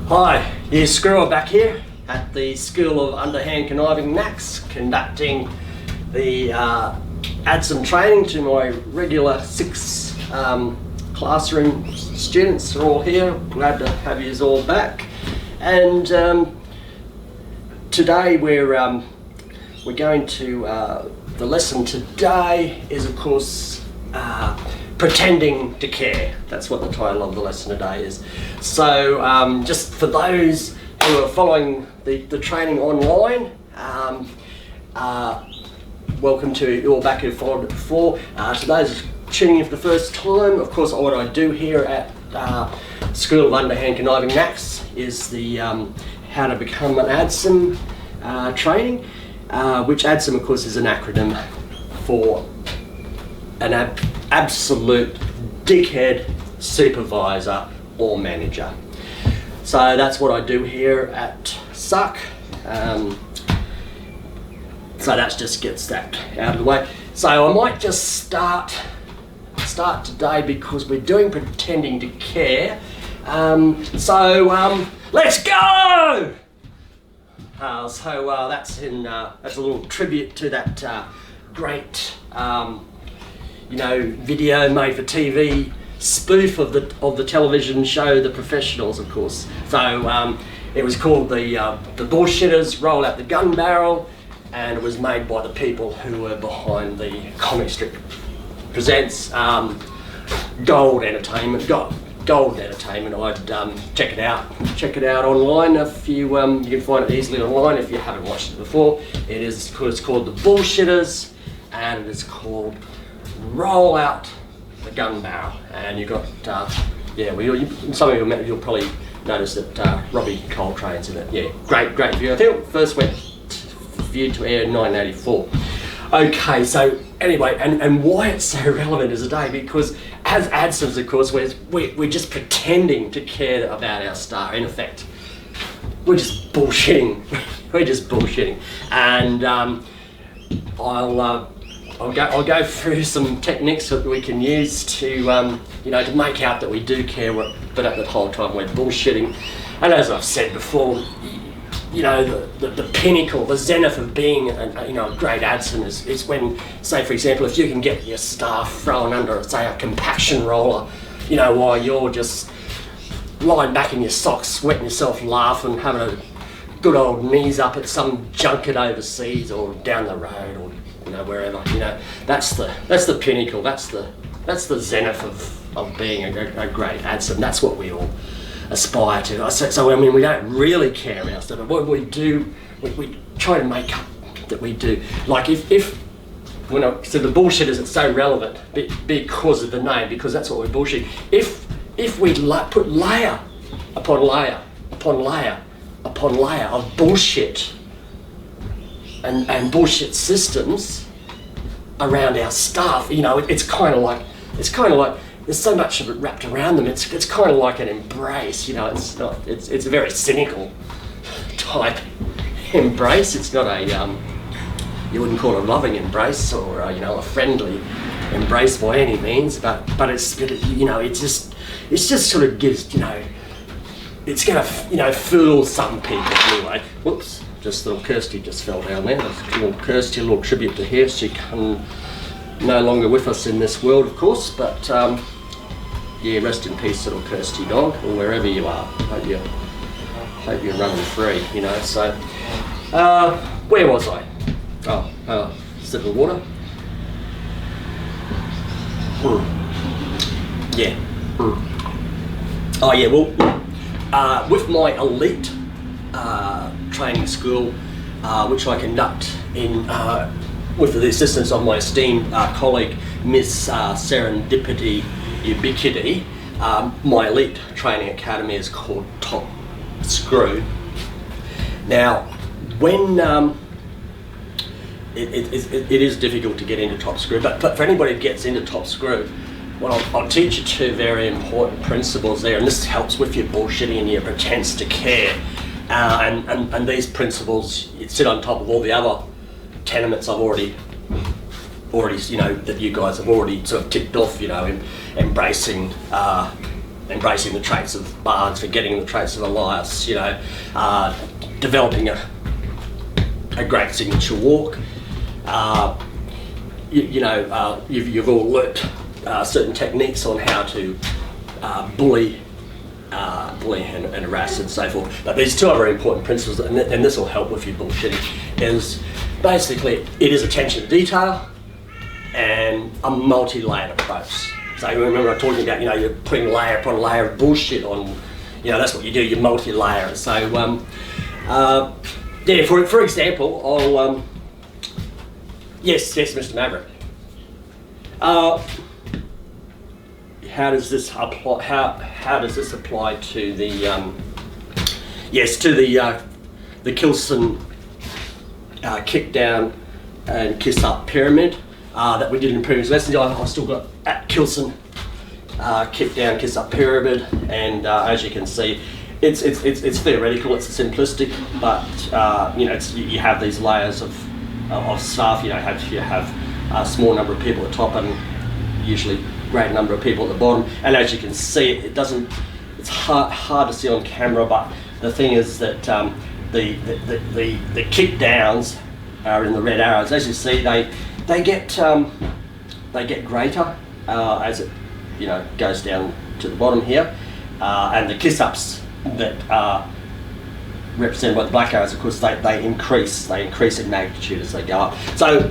Hi, Hugh Screwer back here at the School of Underhand Conniving Knacks, conducting the ADSOM training to my regular 6 classroom students. Are all here. Glad to have you all back. And today we're going to the lesson today is, of course, pretending to care. That's what the title of the lesson today is. So just for those who are following the training online, welcome to you all back who followed it before. To those tuning in for the first time, of course, what I do here at School of Underhand Conniving Knacks is the how to become an ADSOM training, which ADSOM, of course, is an acronym for an absolute dickhead supervisor or manager. So that's what I do here at SUC. So that just gets that out of the way. So I might just start today because we're doing pretending to care. Let's go! That's a little tribute to that great video made for TV spoof of the television show The Professionals, of course. So it was called the Bullshitters Roll Out the Gun Barrel, and it was made by the people who were behind the comic strip presents Gold Entertainment. Gold Entertainment. I'd check it out online. If you can find it easily online if you haven't watched it before. It's called the Bullshitters, and it is called Roll Out the Gun Barrel. And you got some of you'll probably notice that Robbie Coltrane's in it. Yeah, great view. I think it first went viewed to air in 1984. Okay, so anyway, and why it's so relevant is today, because as ADSOMs, of course, we're just pretending to care about our staff. In effect, we're just bullshitting. And I'll go through some techniques that we can use to to make out that we do care, but at the whole time we're bullshitting. And as I've said before, the pinnacle, the zenith of being a great ADSOM is when, say for example, if you can get your staff thrown under, say, a compaction roller, while you're just lying back in your socks, sweating yourself, laughing, having a good old knees up at some junket overseas or down the road or wherever. That's the pinnacle. That's the zenith of being a great ADSOM. That's what we all aspire to. So we don't really care about stuff, but what we do, we try to make up that we do. Like if when I said the bullshitters, it's so relevant because of the name, because that's what we're bullshitting. If we put layer upon layer upon layer upon layer of bullshit and bullshit systems around our staff, it's kind of like there's so much of it wrapped around them. It's kind of like an embrace. It's a very cynical type embrace. It's not a you wouldn't call it a loving embrace or a friendly embrace by any means. But it just sort of gives it's gonna fool some people anyway. Whoops. Just little Kirsty just fell down there. Little Kirsty, a little tribute to her. She can no longer with us in this world, of course, but rest in peace, little Kirsty dog, or wherever you are. Hope you're running free. So where was I? Sip of water. With my elite training school, which I conduct in with the assistance of my esteemed colleague, Miss Serendipity Ubiquity. My elite training academy is called Top Screw. Now, when it is difficult to get into Top Screw, but for anybody who gets into Top Screw, well, I'll teach you 2 very important principles there, and this helps with your bullshitting and your pretense to care. And these principles sit on top of all the other tenements I've already that you guys have already sort of ticked off, embracing embracing the traits of bards, forgetting the traits of Elias, you know, developing a great signature walk. You've all learnt certain techniques on how to bully and harass and so forth. But these two other important principles, and this will help with your bullshitting, is basically it is attention to detail and a multi-layered approach. So you remember I was talking about, you know, you're putting layer upon layer of bullshit on, you know, that's what you do, you multi-layer it. So, yeah, for example, I'll, yes, Mr. Maverick. How does this apply? How does this apply to the the Kilson kick down and kiss up pyramid that we did in previous lessons? I still got at Kilson kick down, kiss up pyramid, and as you can see, it's theoretical, it's simplistic, but you know, you have these layers of staff. You know, you have a small number of people at the top and usually great number of people at the bottom, and as you can see, it's hard to see on camera, but the thing is that the kick downs are in the red arrows. As you see, they get greater as it, you know, goes down to the bottom here, and the kiss ups that are represented by the black arrows, of course, they increase in magnitude as they go up. So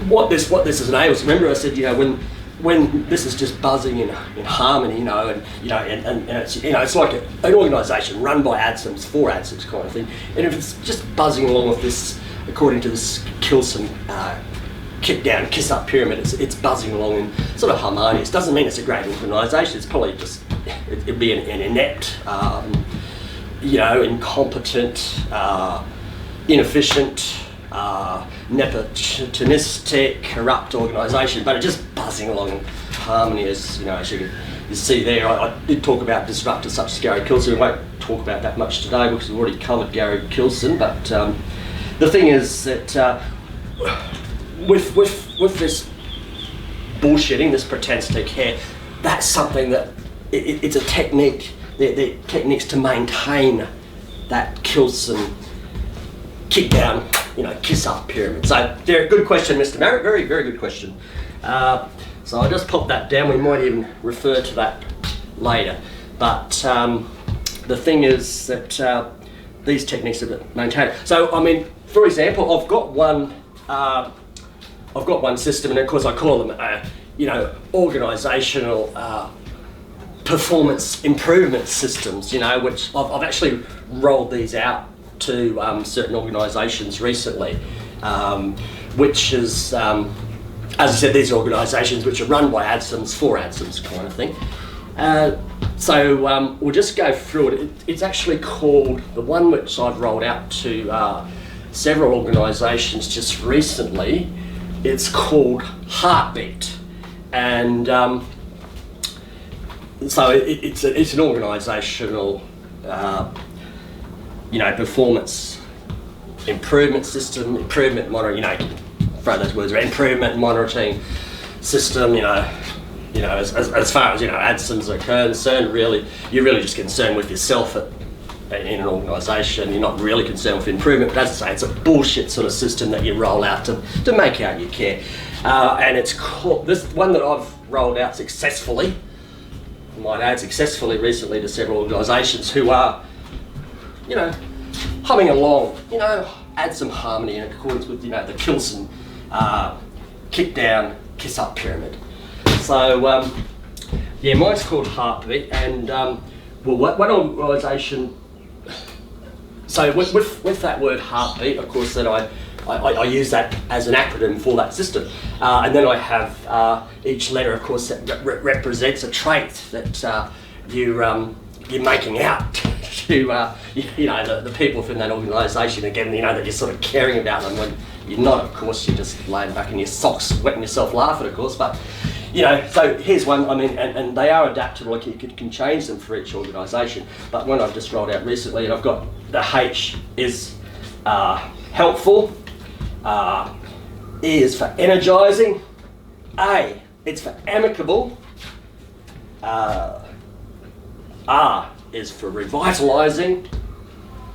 what this enables, remember I said, you know, when this is just buzzing in harmony, you know, and you know, and it's, you know, it's like an organisation run by ADSOMs for ADSOMs kind of thing, and if it's just buzzing along with this, according to this Kilson kick down, kiss up pyramid, it's buzzing along in sort of harmonious. Doesn't mean it's a great organisation. It's probably just it'd be an inept, you know, incompetent, inefficient, nepotistic, corrupt organisation, but it's just buzzing along in harmony, as you know, as you see there. I did talk about disruptors such as Gary Kilson. We won't talk about that much today because we've already covered Gary Kilson. But the thing is that with this bullshitting, this pretense to care, that's something that it's a technique. They're techniques to maintain that Kilson kick down, you know, kiss up pyramid. So, very good question, Mr. Merritt. Very, very good question. So I'll just pop that down. We might even refer to that later. But the thing is that these techniques are maintained. So, I mean, for example, I've got one system, and of course I call them, you know, organisational performance improvement systems. You know, which I've actually rolled these out to certain organisations recently, which is, as I said, these are organisations which are run by ADSOMs for ADSOMs kind of thing. So we'll just go through it. It's actually called, the one which I've rolled out to several organisations just recently, it's called Heartbeat. And so it's an organisational you know, performance improvement system, improvement monitoring, you know, throw those words around, improvement monitoring system, you know, as far as, you know, ADSOMs are concerned, really, you're really just concerned with yourself in an organisation. You're not really concerned with improvement, but as I say, it's a bullshit sort of system that you roll out to make out you care. And it's called, this one that I've rolled out successfully, I might add successfully recently, to several organisations who are, you know, humming along, you know, add some harmony in accordance with, you know, the Kilson kick down, kiss up pyramid. So, yeah, mine's called Heartbeat, and well, one organisation, so with that word Heartbeat, of course, then I use that as an acronym for that system. And then I have each letter, of course, that represents a trait that you're making out to, you know, the people within that organisation. Again, you know, that you're sort of caring about them. When you're not, of course, you're just laying back in your socks, wetting yourself laughing, of course. But, you know, so here's one, I mean, and they are adaptable, like you can change them for each organisation. But one I've just rolled out recently, and I've got the H is helpful, E is for energising, A, it's for amicable, R is for revitalising.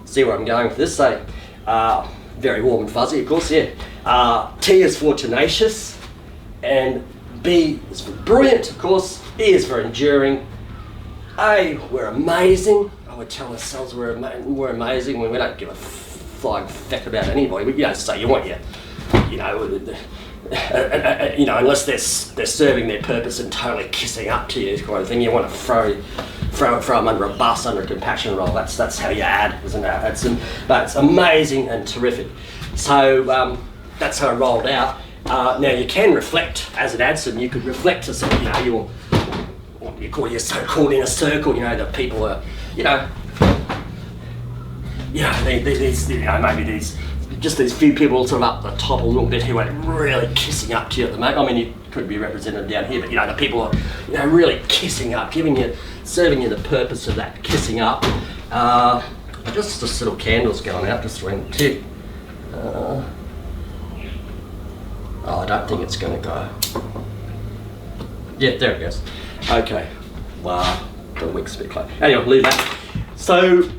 See where I'm going with this? So, very warm and fuzzy, of course, yeah. T is for tenacious, and B is for brilliant, of course. E is for enduring. A, we're amazing. I would tell ourselves we're amazing when we don't give a flying feck about anybody. But, so you want your, unless they're serving their purpose and totally kissing up to you, kind of thing, you want to throw them under a bus, under a compassion role. That's how you add, isn't it? But it's amazing and terrific. So that's how I rolled out. Now you can reflect as an ADSOM. You could reflect to some, you call your so-called inner circle. The people are, these few people sort of up the top a little bit who are really kissing up to you at the moment. I mean, you could be represented down here, but the people are, really kissing up, serving you the purpose of that kissing up. Just this little candle's going out, just went tip. I don't think it's going to go. Yeah, there it goes. Okay. Wow, the wick's a bit close. Anyway, leave that. So,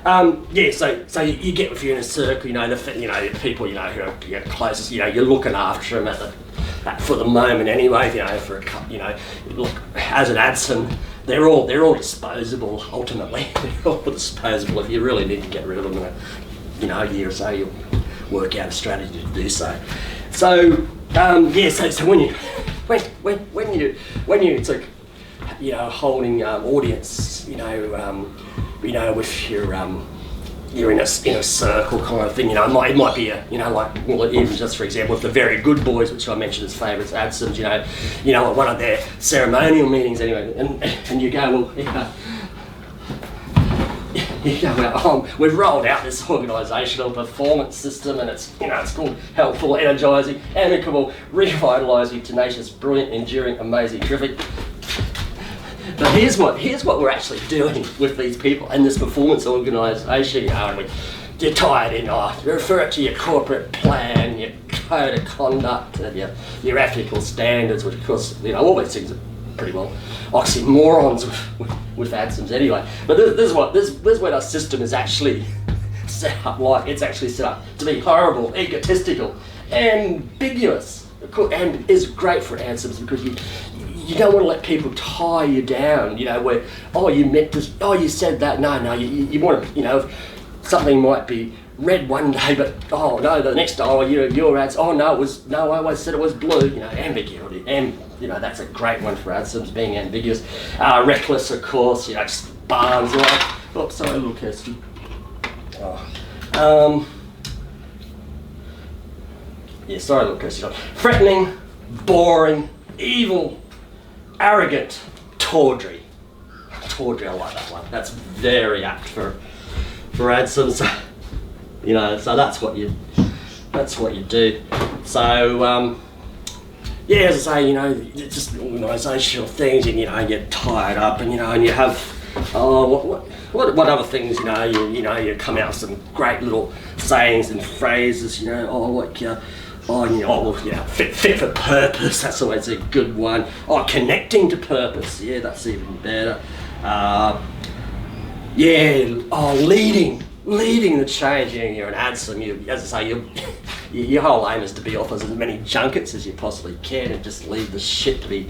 so you get with your inner circle, the people, who are your closest, you're looking after them for the moment anyway, for a couple, look, as an ADSOM, they're all disposable ultimately. They're all disposable. If you really need to get rid of them in a year or so, you'll work out a strategy to do so. So so when you sort of, holding audience, with your inner circle kind of thing, it might be even just for example, with the very good boys, which I mentioned as favourites, ADSOMs, at one of their ceremonial meetings anyway, and you go, we've rolled out this organisational performance system, and it's called helpful, energising, amicable, revitalising, tenacious, brilliant, enduring, amazing, terrific. But here's what we're actually doing with these people in this performance organisation. You tie it in, you refer it to your corporate plan, your code of conduct, and your ethical standards, which of course, all these things are pretty well oxymorons with ADSOMs anyway. But this is what our system is actually set up like. It's actually set up to be horrible, egotistical, ambiguous, and is great for ADSOMs because you don't want to let people tie you down, where, you meant this, you said that, no, you want to, if something might be red one day, but, the next day, your ads, I always said it was blue, ambiguity, and, that's a great one for ADSOMs, being ambiguous. Reckless, of course, just barns, sorry, a little Kirsty. Sorry, little Kirsty. Threatening, boring, evil, arrogant, tawdry. Tawdry, I like that one. That's very apt for ADSOMs. So that's what you do. So as I say, just organisational things, and you get tired up, and and you have what other things, you come out with some great little sayings and phrases, fit for purpose, that's always a good one. Connecting to purpose, that's even better. Leading the change. You're an ADSOM, as I say, your whole aim is to be off as many junkets as you possibly can and just leave the shit to be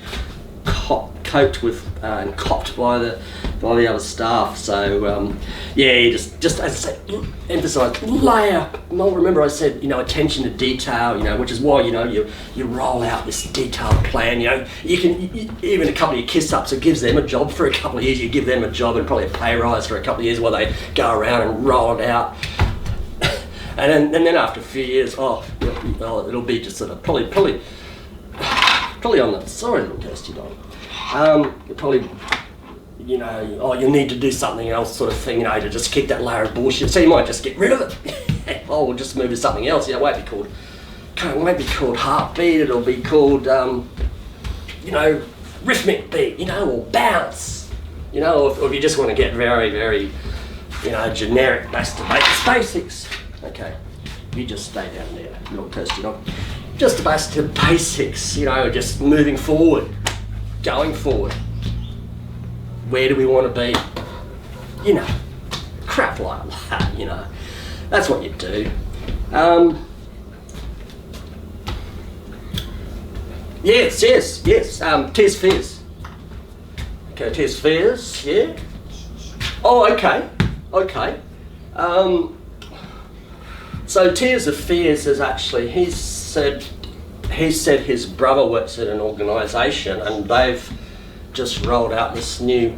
coped with and copped by the other staff. So you just as I say, emphasise layer. Remember I said attention to detail. Which is why you roll out this detailed plan. You can even a couple of your kiss ups. It gives them a job for a couple of years. You give them a job and probably a pay rise for a couple of years while they go around and roll it out. And then after a few years, it'll be just sort of probably on the sorry little Kirsty dog. Probably, you need to do something else sort of thing, to just kick that layer of bullshit. So you might just get rid of it. We'll just move to something else. It won't be called heartbeat. It'll be called, rhythmic beat, or bounce, or if you just want to get very, very, generic, that's the basics. Okay, you just stay down there, little Kirsty dog. Just the basics, just moving forward, going forward, Where do we want to be? You know, crap like that, you know. That's what you do. Yes. Tears fears. Okay, tears fears, yeah. Oh, okay. So tears of fears is actually, he said his brother works at an organisation and they've just rolled out this new,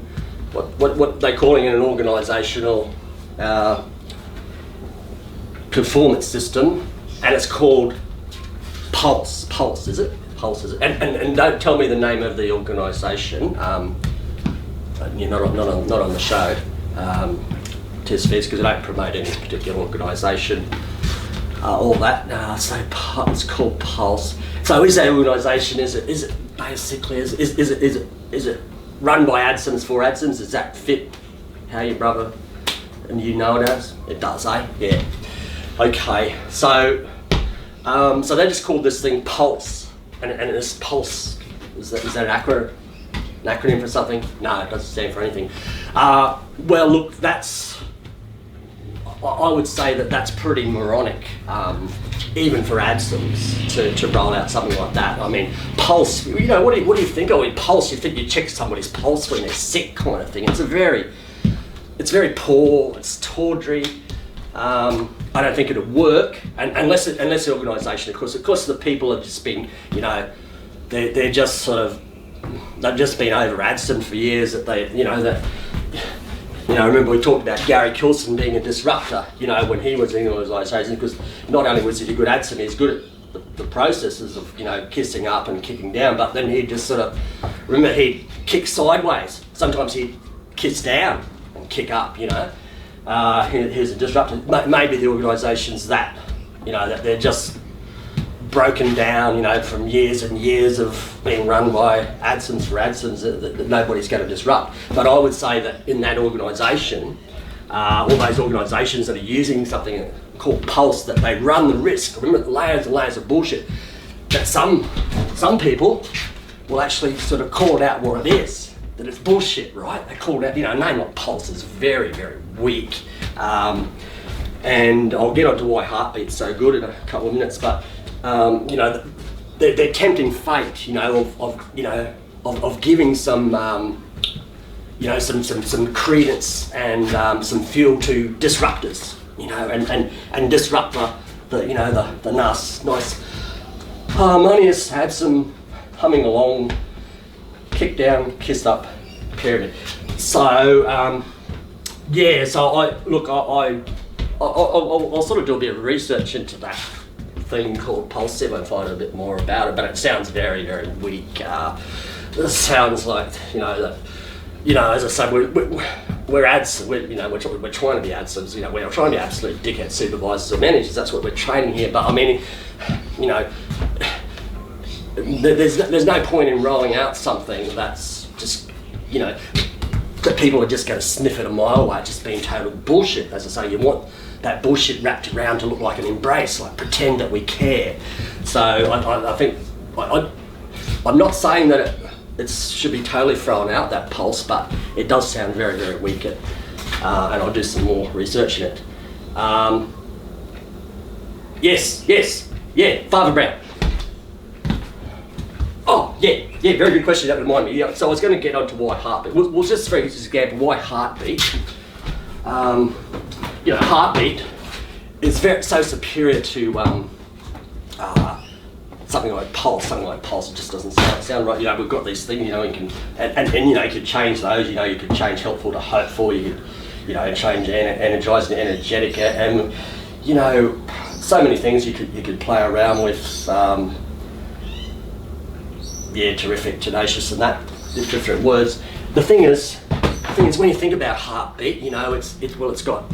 what they're calling it, an organisational performance system, and it's called Pulse. Pulse, is it? Pulse, is it? And don't tell me the name of the organisation. You're not on the show. Tears fears, because I don't promote any particular organisation. All that. So it's called Pulse. So is that organisation? Is it basically? Is it run by ADSOMs for ADSOMs? Does that fit how your brother and you know it as? It does, eh? Yeah. Okay. So they just called this thing Pulse, and this Pulse is that an acronym for something? No, it doesn't stand for anything. Well, look, I would say that's pretty moronic, even for ADSOMs to roll out something like that. I mean, Pulse, you know, what do you think of it? Pulse, you think you check somebody's pulse when they're sick kind of thing. It's very poor, it's tawdry. I don't think it'll work, and unless the organisation, of course the people have just been, you know, they're just sort of, they've just been over ADSOM for years, that they, you know, that, you know, remember we talked about Gary Kilson being a disruptor, you know, when he was in the organisation, because not only was he a good ADSOM, he's good at the processes of, you know, kissing up and kicking down, but then he'd just sort of, remember he'd kick sideways, sometimes he'd kiss down and kick up, you know. He's a disruptor. Maybe the organisations that, you know, that they're just broken down, you know, from years and years of being run by ADSOMs for ADSOMs that nobody's going to disrupt. But I would say that in that organisation, all those organisations that are using something called Pulse, that they run the risk, remember, layers and layers of bullshit, that some people will actually sort of call it out what it is. That it's bullshit, right? They called out, you know, a name like Pulse is very, very weak. And I'll get onto why Heartbeat's so good in a couple of minutes, but you know, they're tempting fate, you know, of giving some, you know, some credence and some fuel to disruptors, you know, and disrupt the you know, the nice harmonious ADSOM humming along, kick down, kiss up, pyramid. So yeah, so I'll sort of do a bit of research into that thing called Pulse, see if I can find a bit more about it, but it sounds very, very weak. It sounds like, you know, that, you know, as I said, we're ads, you know, we're trying to be ADSOMs, you know, we're trying to be absolute dickhead supervisors or managers. That's what we're training here. But I mean, you know, there's no point in rolling out something that's just, you know, that people are just going to sniff it a mile away, just being total bullshit. As I say, you want that bullshit wrapped around to look like an embrace, like pretend that we care. So I think, I'm not saying that it should be totally thrown out, that Pulse, but it does sound very, very weak, and I'll do some more research in it. Yeah, Father Brown. Oh, yeah, very good question, that reminded me. Yeah, so I was going to get onto why Heartbeat. We'll just for example, why Heartbeat. You know, Heartbeat is so superior to something like Pulse. Something like Pulse, it just doesn't sound right. You know, we've got these things, you know, and you know, you could change those. You know, you could change helpful to hopeful. You could, you know, change energized to energetic, and you know, so many things you could play around with. Yeah, terrific, tenacious, and that, different words. The thing is, when you think about Heartbeat, you know, it's got,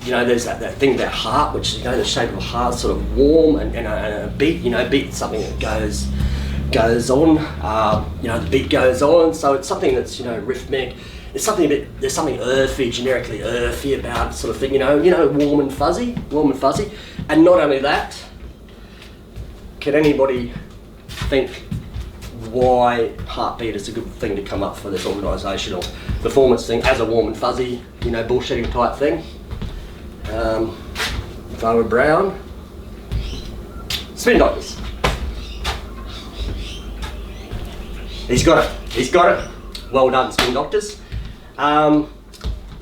you know, there's that thing about heart, which is, you know, the shape of a heart, sort of warm, and a beat, you know, beat something that goes on, you know, the beat goes on, so it's something that's, you know, rhythmic. It's something a bit, there's something earthy, generically earthy about sort of thing, you know, warm and fuzzy, and not only that, can anybody think why heartbeat is a good thing to come up for this organisational performance thing as a warm and fuzzy, you know, bullshitting type thing. Farmer Brown. Spin doctors. He's got it. He's got it. Well done, spin doctors. Can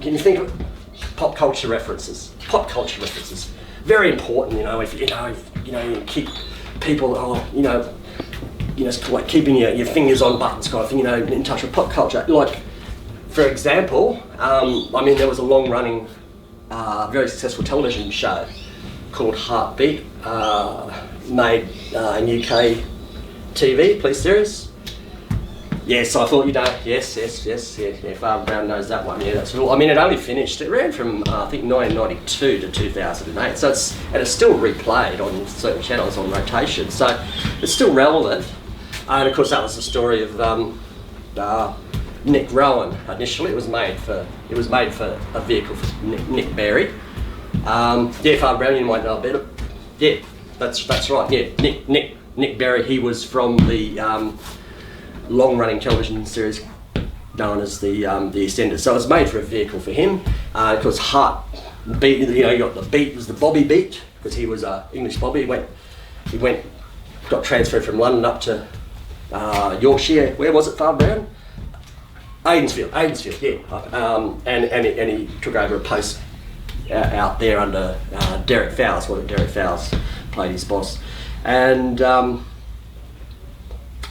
you think of pop culture references? Pop culture references. Very important, you know. If you keep people, it's like keeping your fingers on buttons kind of thing, you know, in touch with pop culture. Like, for example, there was a long-running, very successful television show called Heartbeat, made in UK TV, police series. Yes, I thought you know. Yes. Yeah, Farmer Brown knows that one. Yeah, that's cool. I mean, it only finished. It ran from I think 1992 to 2008. So it's still replayed on certain channels on rotation. So it's still relevant. And of course, that was the story of Nick Rowan. Initially, it was made for a vehicle for Nick Berry. Farmer Brown, you might know a bit. Yeah, that's right. Yeah, Nick Berry. He was from the long-running television series known as the EastEnders. So it was made for a vehicle for him. Of course, Heartbeat. You know, you got the beat was the Bobby beat because he was a English Bobby. He got transferred from London up to Yorkshire. Where was it, Farmer Brown? Aidensfield, yeah. And he took over a post out there under Derek Fowles. Derek Fowles played his boss, and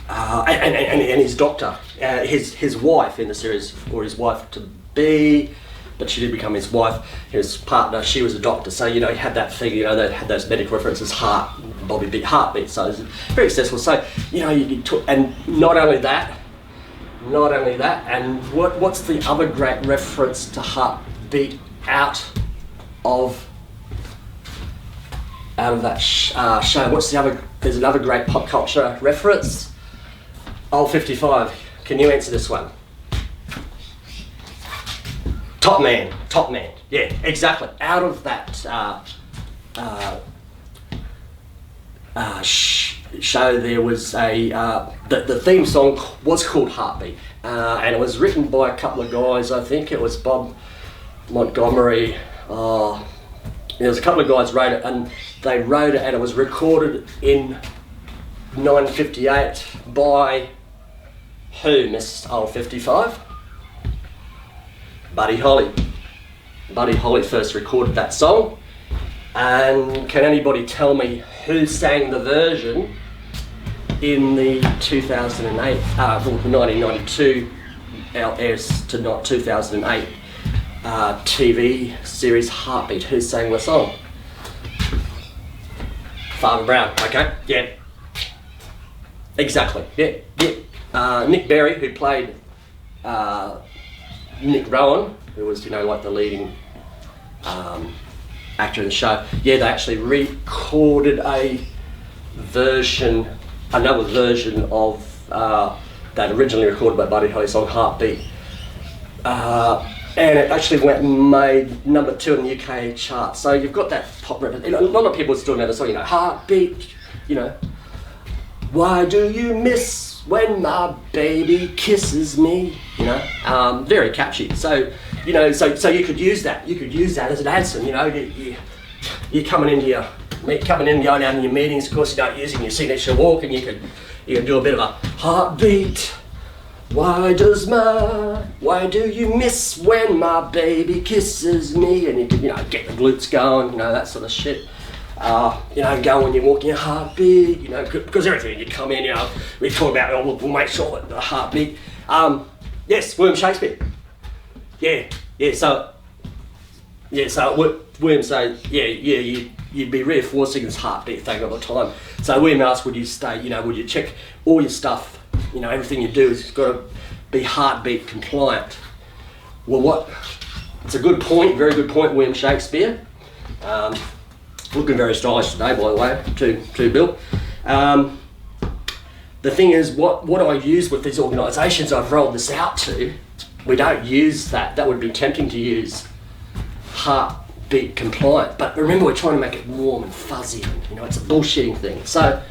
his doctor, his wife in the series, or his wife to be, but she did become his wife. His partner, she was a doctor, so you know he had that thing. You know, they had those medical references, Bobby beat, heartbeat. So it was very successful. So you know, you took, and not only that, and what's the other great reference to heartbeat out of that show? What's the other? There's another great pop culture reference. Old 55. Can you answer this one? Top Man. Yeah, exactly. Out of that show, there was the theme song was called Heartbeat, and it was written by a couple of guys. I think it was Bob Montgomery. There was a couple of guys wrote it, and they wrote it, and it was recorded in 1958 by who, Miss Old 55? Buddy Holly. Buddy Holly first recorded that song. And can anybody tell me who sang the version in the 2008, 1992 airs to not 2008 TV series Heartbeat? Who sang the song? Farmer Brown. Okay, yeah. Exactly. Yeah. Nick Berry, who played Nick Rowan, who was, you know, like the leading actor in the show. Yeah, they actually recorded another version of that originally recorded by Buddy Holly song Heartbeat. And it actually made number 2 in the UK chart. So you've got that pop reference. A lot of people still know the song, you know, Heartbeat, you know. Why do you miss when my baby kisses me? You know, very catchy. So, you know, so you could use that. You could use that as an ADSOM. You know, you're coming going down in your meetings. Of course, you're not using your signature walk, and you can do a bit of a heartbeat. Why do you miss when my baby kisses me? And you can, you know, get the glutes going. You know, that sort of shit. You know, go when you're walking a heartbeat, you know, because everything you come in, you know, we talk about, oh, we'll make sure that the heartbeat. Yes, William Shakespeare. So William said, you'd be reinforcing this heartbeat thing all the time. So William asked, would you check all your stuff, you know, everything you do has got to be heartbeat compliant. Well, it's a good point, very good point, William Shakespeare. Looking very stylish today, by the way, to Bill. The thing is, what I use with these organisations I've rolled this out to, we don't use that. That would be tempting to use heartbeat compliant. But remember, we're trying to make it warm and fuzzy. You know, it's a bullshitting thing. So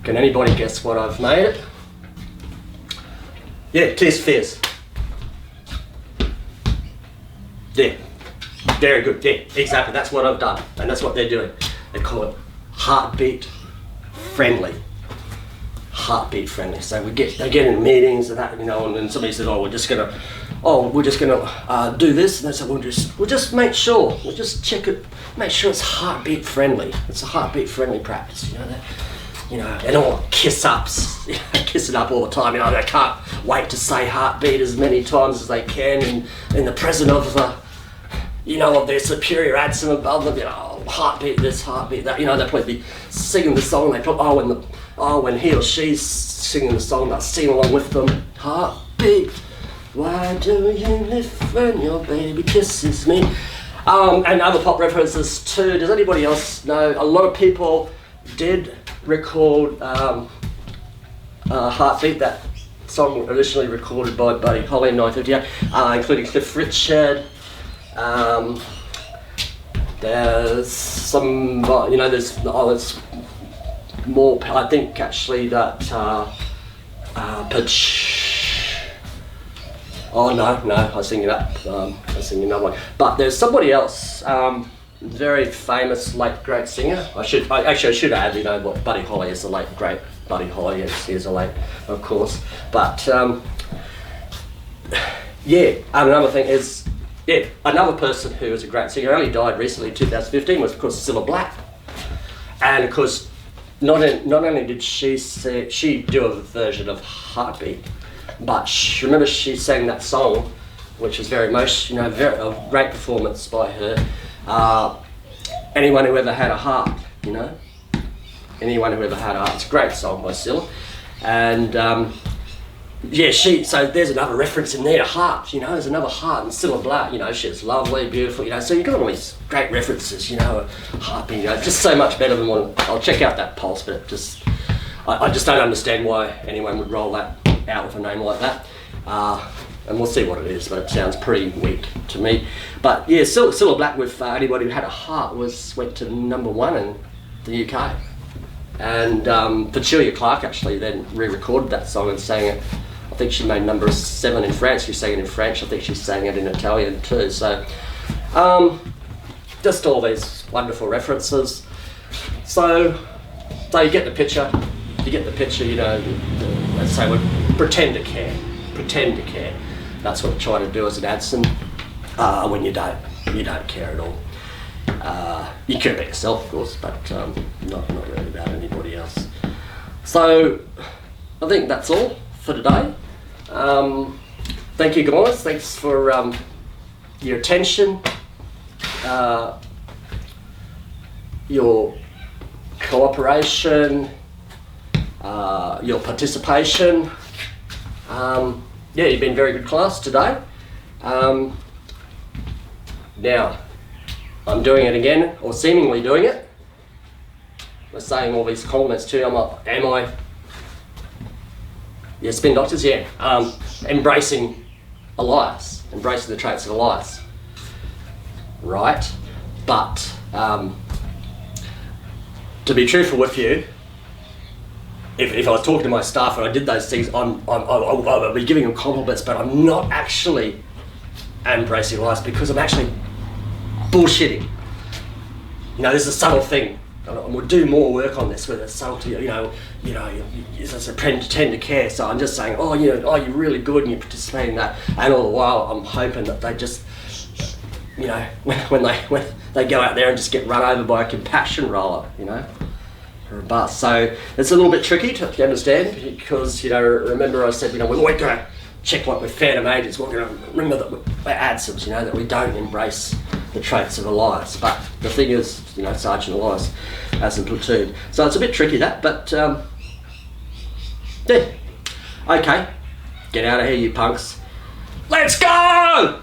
Can anybody guess what I've made it? Yeah, Tears for Fears. Yeah, very good. Yeah, exactly. That's what I've done, and that's what they're doing. They call it heartbeat friendly. Heartbeat friendly. So they get in meetings and that, you know, and then somebody says, "Oh, we're just gonna do this," and they say, "We'll just make sure. We'll just check it. Make sure it's heartbeat friendly. It's a heartbeat friendly practice." You know that. You know, and all kiss-ups, you know, kissing up all the time, you know, they can't wait to say heartbeat as many times as they can in the presence of, you know, of their superior ADSOM above them, you know, heartbeat this, heartbeat that, you know, they'll probably be singing the song, they probably, when he or she's singing the song, they'll sing along with them, heartbeat, why do you live when your baby kisses me? And other pop references too. Does anybody else know? A lot of people did record Heartbeat, that song originally recorded by Buddy Holly in 1958, including Cliff Richard. There's some, you know, there's more, I think actually that, oh no, I was singing that, I was singing another one. But there's somebody else, very famous late great singer. I should add, you know, what Buddy Holly is, the late great Buddy Holly is a late, of course. But yeah, another thing is, yeah, another person who was a great singer, only died recently in 2015, was of course Cilla Black. And of course, not only did she do a version of Heartbeat, but remember she sang that song, which was very emotional, you know, a great performance by her. Anyone who ever had a heart, you know, anyone who ever had a heart. It's a great song by Cilla, and yeah, so there's another reference in there to heart, you know, there's another heart, and Cilla Black, you know, she's lovely, beautiful, you know, so you've got all these great references, you know, heartbeat, you know, just so much better than one. I'll check out that Pulse, but I just don't understand why anyone would roll that out with a name like that. And we'll see what it is, but it sounds pretty weak to me. But yeah, Cilla Black with Anybody Who Had a Heart went to #1 in the UK. And Patricia Clark actually then re-recorded that song and sang it. I think she made #7 in France. She sang it in French. I think she sang it in Italian too. So just all these wonderful references. So you get the picture. You know, let's say we pretend to care. Pretend to care. That's what we're trying to do as an ADSOM, when you don't care at all. You care about yourself, of course, but not really about anybody else. So I think that's all for today. Thank you guys. Thanks for your attention, your cooperation, your participation. Yeah, you've been very good class today. Now, I'm doing it again, or seemingly doing it. I'm saying all these compliments to you. Am I? Yeah, spin doctors, yeah. Embracing Elias, embracing the traits of Elias. Right, but to be truthful with you, if I was talking to my staff and I did those things, I'd be giving them compliments, but I'm not actually embracing Elias because I'm actually bullshitting. You know, there's a subtle thing, and we'll do more work on this with a subtlety. You know, it's a pretend to care. So I'm just saying, you're really good and you participate in that, and all the while I'm hoping that they just, you know, when they go out there and just get run over by a compassion roller, you know, or a bus. So it's a little bit tricky to understand because, you know, remember I said, you know, we're going to check like with Phantom Agents. We're going to remember that we're ADSOMs, you know, that we don't embrace the traits of Elias. But the thing is, you know, Sergeant Elias as in platoon. So it's a bit tricky that, but yeah. Okay, get out of here, you punks. Let's go!